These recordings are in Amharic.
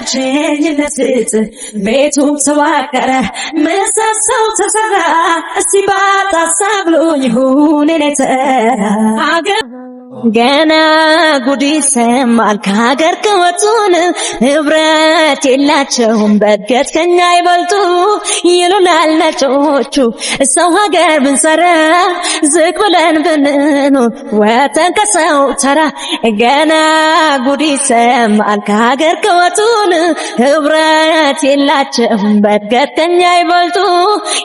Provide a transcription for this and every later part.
ብቸኝነት ቤቱም ተዋቀረ ምሰሶው ተሰራ እስቲ ባታሳብ ብሎኝ ይሁን እኔ ተራ ገና ጉድ ይሰማል ከሀገር ከወጡን ንብረት የላቸውም በእድገት ከኛ ይበልጡ ይሉናል ነጮቹ ሰው ሀገር ብንሰራ ዝቅ ብለን ብንኖር ወተን ከሰው ተራ ገና ጉድ ይሰማል ከሀገር ከወጡን ንብረት የላቸውም በእድገት ከኛ ይበልጡ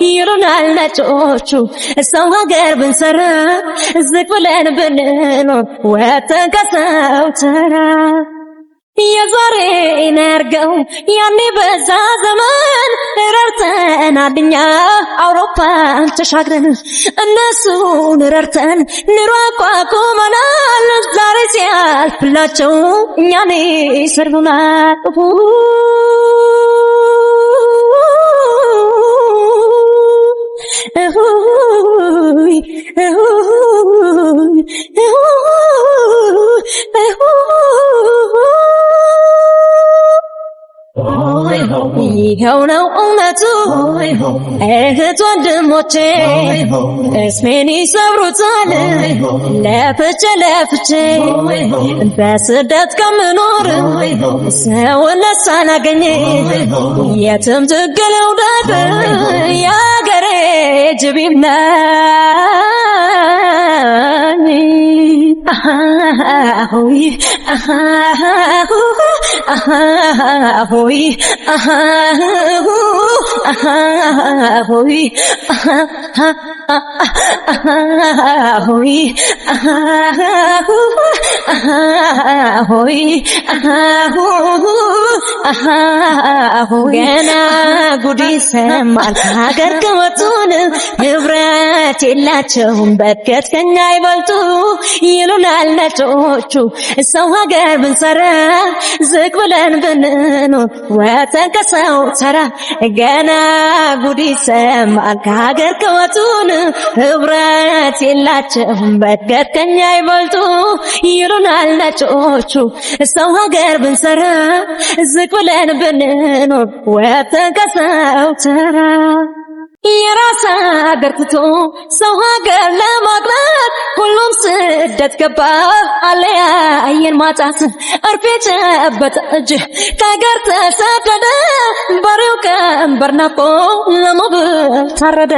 ይሉናል ነጮቹ ሰው ሀገር ብንሰራ ዝቅ ብለን ብንኖር ወተን ከሰው ተራ የዛሬ ነርገው ያኔ በዛ ዘመን ረርተናል እኛ አውሮፓን ተሻግረን እነሱን ረርተን ኑሮ አቋቁመናል ዛሬ ሲያልፍላቸው እኛን ይሰርቡናል ይኸው ነው እውነቱ እህት ወንድሞቼ እስሜን ይሰብሩታል ለፍቼ በስደት ከምኖር ሰውነት ሳላገኝ የትም ትግለው ዳር የአገሬ ጅብ ይብላኝ ahoy ahoy ahoy ገና ጉድ ይሰማል ከሀገር ከወጡን ንብረት የላቸውም በእድገት ከኛ ይበልጡ ይሉናል ነጮቹ ሰው ሀገር ብንሰራ ዝቅ ብለን ብንኖር ወተን ከሰው ተራ ገና ጉድ ይሰማል ከሀገር ከወጡን ንብረት የላቸውም በእድገት ከኛ ይበልጡ ይሉናል ነጮቹ ሰው ሀገር ብንሰራ ዝቅ ብለን ብንኖር ወተን ከሰው ተራ የራስ ሀገር ትቶ ሰው ሀገር ለማግባት ሁሉም ስደት ገባ አለያየን ማጣት እርፍ የጨበጠ እጅ ከሀገር ተሰደደ በሬው ቀንበር ናፍቆ ለመብል ታረደ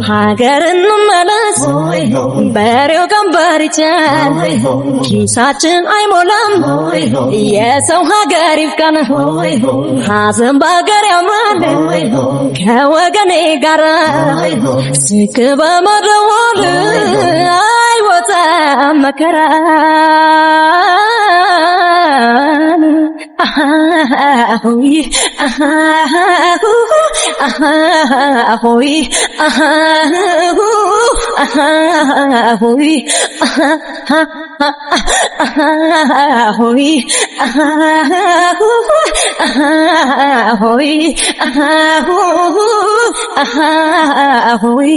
ሀገርን መለስ በሬው ቀንበር ይቻል ኪሳችን አይሞላም የሰው ሀገር ይብቃን ሀዘን በሀገር ያምራል ከወገኔ ጋር ስቅ በመደወል አይወጣም መከራ ahoy ahoy ahoy ahoy